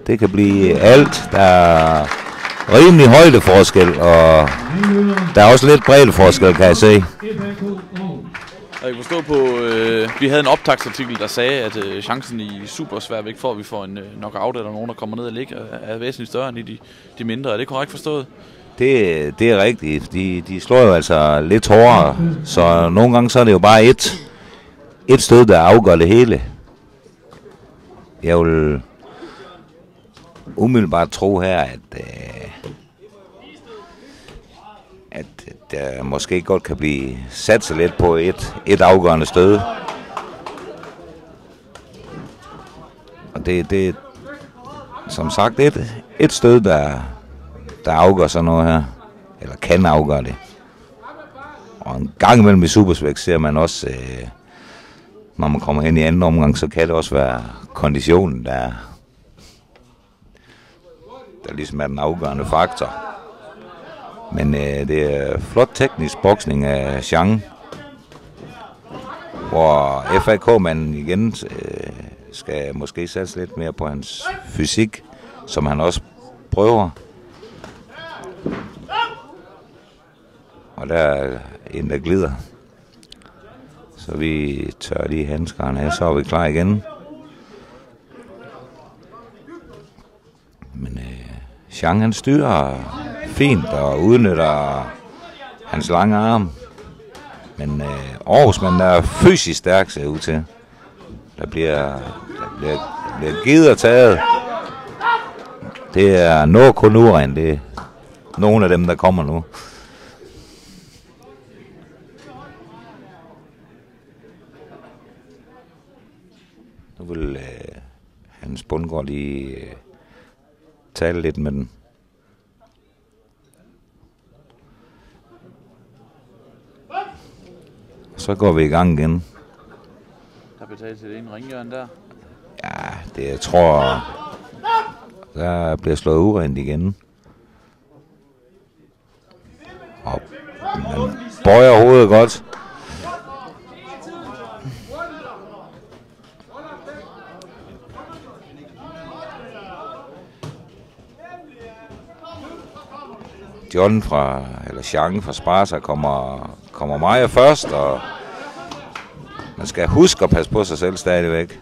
Det kan blive alt. Der er rimelig højdeforskel, og der er også lidt breddeforskel, kan jeg se. Og jeg kunne forstå på, vi havde en optagsartikel, der sagde, at chancen i supersværvægt for, at vi får en knockout eller nogen, der kommer ned og ligger, er væsentligt større end i de mindre. Er det korrekt forstået? Det er rigtigt. De slår jo altså lidt hårdere, så nogle gange så er det jo bare et stød, der afgør det hele. Jeg vil umiddelbart tro her, at der måske godt kan blive sat sig lidt på et afgørende stød. Og det som sagt et stød, der afgør sådan noget her, eller kan afgøre det. Og en gang imellem i supersvægt ser man også, når man kommer hen i anden omgang, så kan det også være konditionen, der ligesom er den afgørende faktor. Men det er flot teknisk boksning af Zhang, hvor FAK-manden igen skal måske satse lidt mere på hans fysik, som han også prøver. Og der er en, der glider. Så vi tør lige handskerne af, så er vi klar igen. Men Zhang han styrer fint og udnytter hans lange arm. Men Aarhusmanden er fysisk stærk, ser ud til. Der bliver givet og taget. Det er noget kun uren, det er nogle af dem, der kommer nu. Nu vil Hans Bundgaard lige tale lidt med den. Så går vi i gang igen. Der betales til det ene ringhjørne der. Ja, det jeg tror, der bliver slået urent igen. Og man bøjer hovedet godt. John Zhang fra Sparta kommer meget først, og man skal huske at passe på sig selv stadigvæk.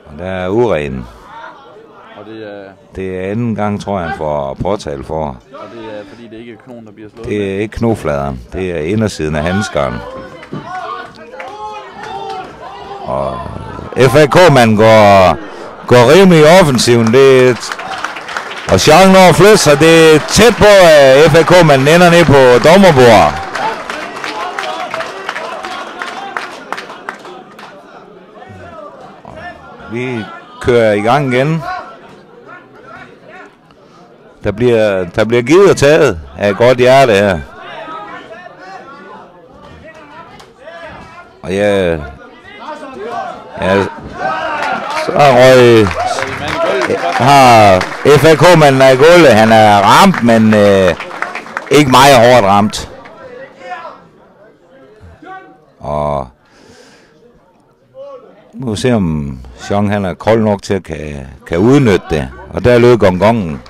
Og der er uren. Og det er anden gang, tror jeg, han får påtale for. Og det er fordi, det ikke er knoen, der bliver slået? Det er ikke knofladeren. Det er indersiden af handskeren. Og FAK-manden går rimelig offensiven. Og Zhang når at flytte sig. Det er tæt på, at FAK-manden ender ned på dommerbordet. Vi kører i gang igen. Der bliver givet og taget af et godt hjerte her. Og så har FAK-manden af gulvet. Han er ramt, men ikke meget hårdt ramt. Og nu må vi se, om Zhang han er kold nok til at kan udnytte det. Og der lød gongongen.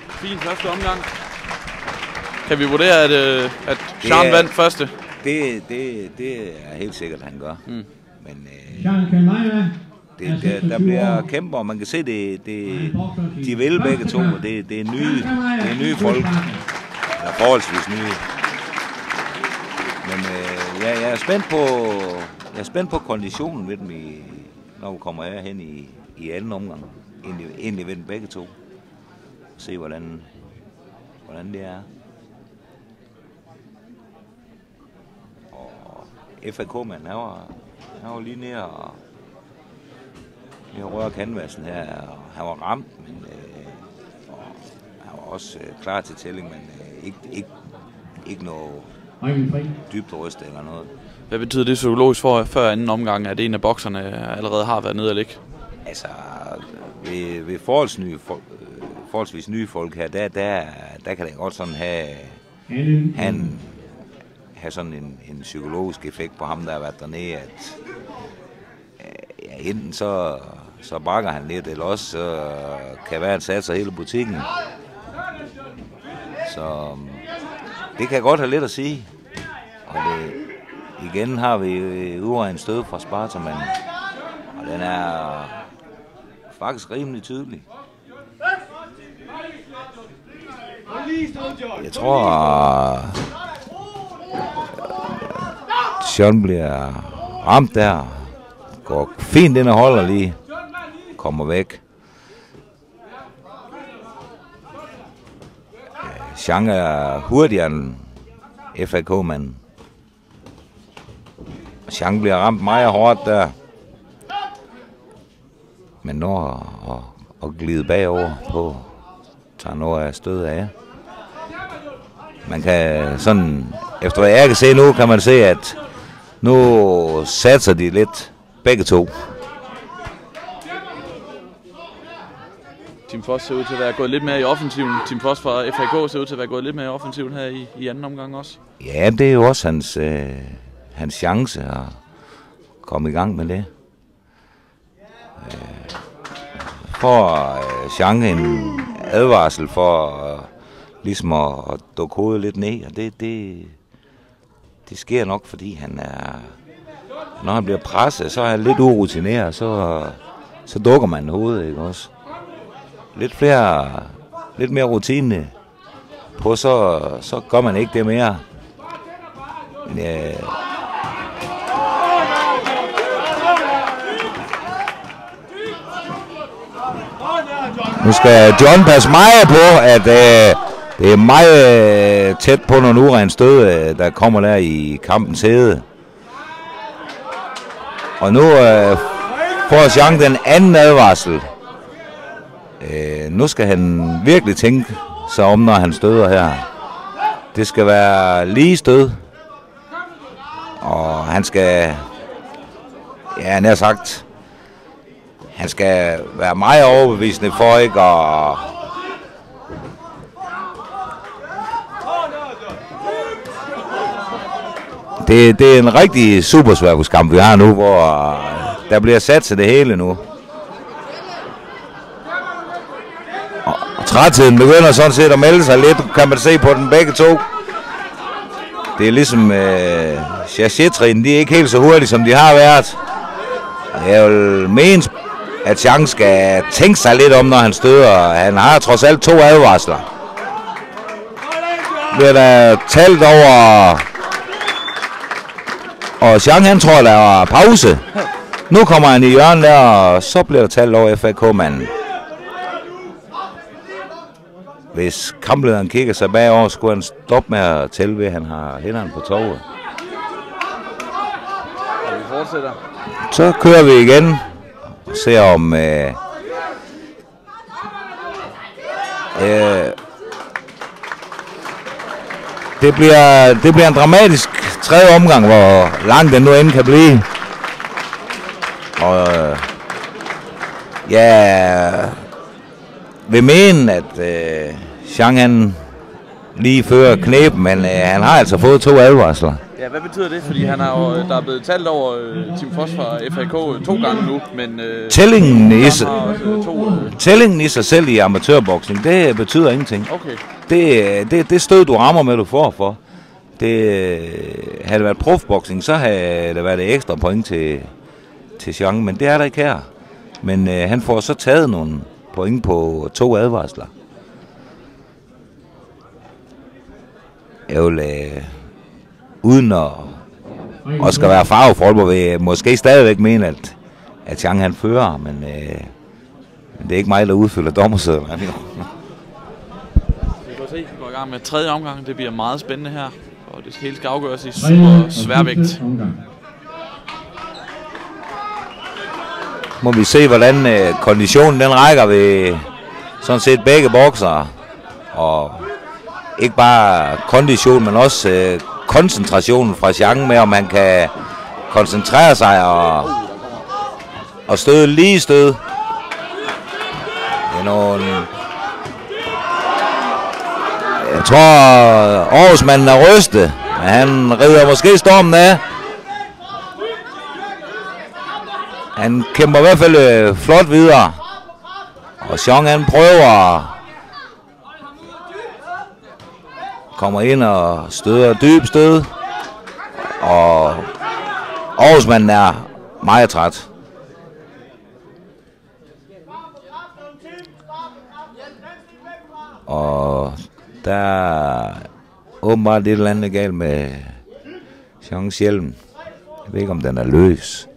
Fin første omgang. Kan vi vurdere, at Zhang vandt første? Det er helt sikkert, at han gør. Men der bliver kæmper, og man kan se, de vil begge to. Det er nye folk. Der er forholdsvis nye. Men jeg er spændt på konditionen ved dem, når vi kommer herhen i anden omgang. Egentlig ved dem begge to. Se, hvordan det er. Og FAK-manden, han var lige nede og røre canvasen her, og han var ramt, men han var også klar til tælling, men ikke noget dybt ryst eller noget. Hvad betyder det psykologisk for før anden omgang, at en af bokserne allerede har været nede og ligge? Altså, ved forholdsvis nye folk her, der kan det godt sådan have sådan en psykologisk effekt på ham, der har været dernede, enten så bakker han lidt, eller også så kan være, at han satser hele butikken. Så det kan godt have lidt at sige. Og igen har vi uregnet stød fra Sparta, men og den er faktisk rimelig tydelig. Jeg tror, Sean bliver ramt der. Går fint ind og holder lige. Kommer væk. Jean er hurtigere end FAK-manden. Jean bliver ramt meget hårdt der. Men når at glide bagover på, tager noget af stødet af. Man kan sådan, efter hvad jeg kan se nu, kan man se, at nu satser de lidt begge to. Team Foss ser ud til at være gået lidt mere i offensiven. Team Foss fra FAK ser ud til at være gået lidt mere i offensiven her i anden omgang også. Ja, det er jo også hans chance at komme i gang med det. For Jean en advarsel for ligesom at dukke hovedet lidt ned, og det sker nok, fordi han er, når han bliver presset, så er han lidt urutineret, så dukker man hovedet, ikke også? Lidt mere rutine på, så gør man ikke det mere. Men, nu skal John passe meget på, at det er meget tæt på nogle urent stød, der kommer der i kampens hede. Og nu får Jean den anden advarsel. Nu skal han virkelig tænke sig om, når han støder her. Det skal være lige stød. Og han skal, ja, nær sagt, han skal være meget overbevisende for ikke at... Det er en rigtig supersværhuskamp, vi har nu, hvor der bliver sat til det hele nu. Og trætheden begynder sådan set at melde sig lidt, kan man se på den begge to. Det er ligesom Chachetrin, de er ikke helt så hurtige, som de har været. Jeg vil mene, at Jean skal tænke sig lidt om, når han støder. Han har trods alt 2 advarsler. Bliver der talt over... Og Jean, han tror, der er pause. Nu kommer han i hjørnet der, og så bliver der talt over FAK-manden. Hvis kamplederen kigger sig bagover, skulle han stoppe med at tælle ved, at han har hænderne på toget. Og vi fortsætter. Så kører vi igen og ser om... det bliver en dramatisk tredje omgang, hvor lang den nu end kan blive. Og jeg vil mene, at Jean han lige fører knæben, men han har altså fået 2 advarsler. Ja, hvad betyder det? Fordi han har jo, der er blevet talt over Team Foss fra FAK 2 gange nu, men tællingen i sig selv i amatørboksning, det betyder ingenting. Okay. Det stød, du rammer med, du får for. Havde det været profboksning, så havde det været et ekstra point til Jean, men det er der ikke her. Men han får så taget nogle point på 2 advarsler. Jeg vil, uden at skal være farvefolker, vil jeg måske stadigvæk mene, at Jean han fører, men det er ikke mig, der udfylder dommersedlerne. Vi kan se, vi går i gang med 3. omgang. Det bliver meget spændende her, og det hele skal afgøres i super sværvægt. Må vi se, hvordan konditionen den rækker ved sådan set begge boksere. Og ikke bare kondition, men også koncentrationen fra Jean med, om man kan koncentrere sig og støde lige stød. Det er nogle... Jeg tror, Aarhusmanden er rystet, men han rider måske stormen af. Han kæmper i hvert fald flot videre. Og Jean han prøver. Kommer ind og støder dyb stød. Og Aarhusmanden er meget træt. Og der er åbenbart et eller andet galt med Jeans hjelm. Jeg ved ikke, om den er løs.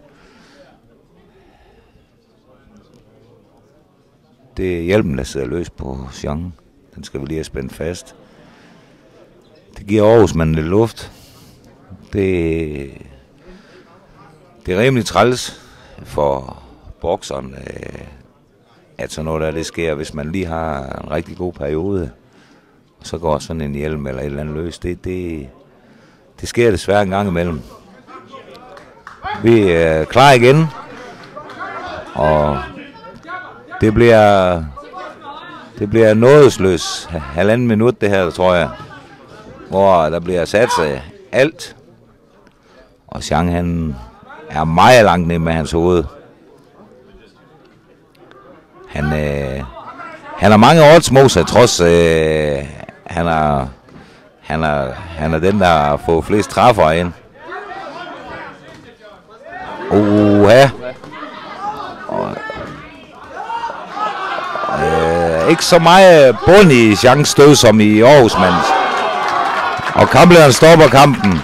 Det er hjelmen, der sidder løs på Jean. Den skal vi lige have spændt fast. Det giver Aarhusmanden lidt luft. Det er rimelig træls for bokseren, at sådan noget der det sker, hvis man lige har en rigtig god periode. Så går sådan en hjelm eller et eller andet løs. Det sker desværre en gang imellem. Vi er klar igen. Og det bliver nådesløs halvanden minut det her, tror jeg. Hvor der bliver sat sig alt. Og Jean han er meget langt ned med hans hoved. Han har mange odds mod sig, trods han er den, der har fået flest træffere ind. Ikke så meget bund i Jeans stød som i Aarhusmanden. Og kamplederen stopper kampen.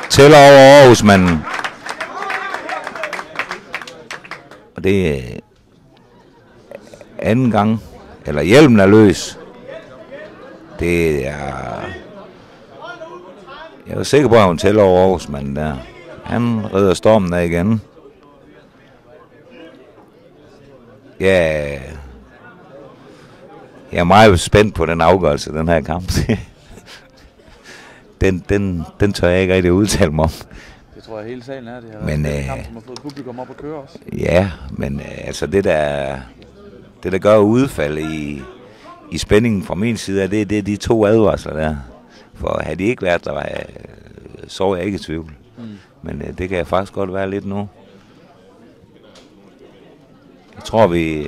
Tæller over Aarhusmanden. Og det er anden gang. Eller hjelmen er løs. Det er... Jeg er sikker på, at hun tæller over Aarhusmanden der. Han redder stormen af igen. Ja... Jeg er meget spændt på den afgørelse, den her kamp. den tør jeg ikke rigtig udtale mig om. Det tror jeg hele salen er. Det her men, kamp, som har fået publikum op at køre også. Ja, men altså det der gør udfald i spændingen fra min side, det er de 2 advarsler der. For havde de ikke været der, så var jeg ikke i tvivl. Men det kan jeg faktisk godt være lidt nu. Jeg tror vi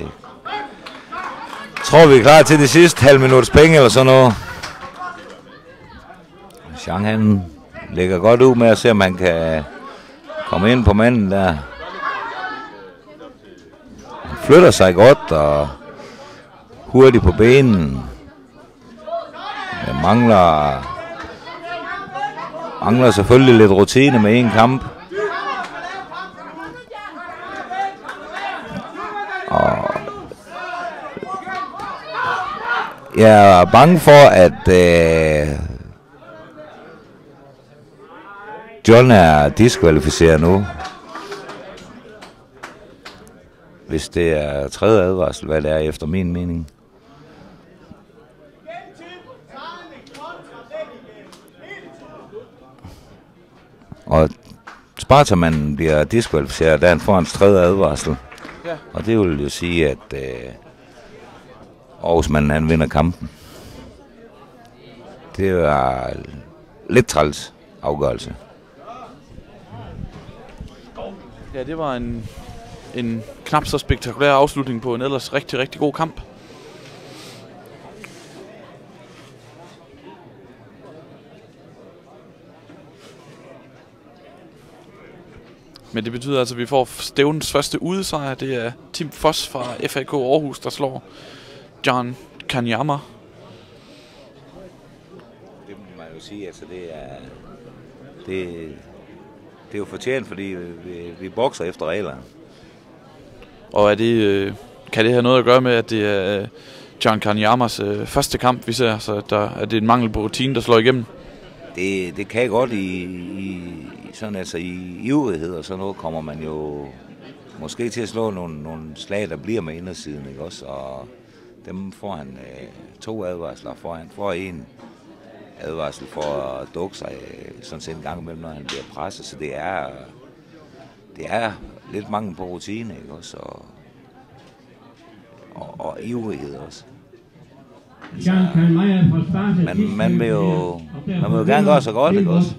er klar til det sidste halv minuts penge eller sådan noget. Jean han lægger godt ud med at se, om han kan komme ind på manden der. Han flytter sig godt og hurtigt på benen. Men mangler selvfølgelig lidt rutine med en kamp. Og jeg er bange for, at John er diskvalificeret nu. Hvis det er 3. advarsel, hvad det er efter min mening. Og Spartamanden bliver diskvalificeret, da han får hans 3. advarsel. Ja. Og det vil jo sige, at Aarhusmanden han vinder kampen. Det var lidt træls afgørelse. Ja, det var en knap så spektakulær afslutning på en ellers rigtig, rigtig god kamp. Men det betyder altså, at vi får stævnens første udesejr. Det er Tim Foss fra FAK Aarhus, der slår John Kanyama. Det må man jo sige, altså det er jo fortjent, fordi vi bokser efter reglerne. Og kan det have noget at gøre med, at det er John Kanyamas første kamp, vi ser, så er det en mangel på rutine, der slår igennem? Det kan godt sådan altså i ivrighed og sådan noget kommer man jo måske til at slå nogle slag, der bliver med indersiden, ikke også? Og dem får han 2 advarsler for. Han får 1 advarsel for at dukke sig sådan set en gang imellem, når han bliver presset. Så det er lidt mangel på rutine, ikke også? Og ivrighed også. Men man vil jo gerne gøre så godt, ikke også?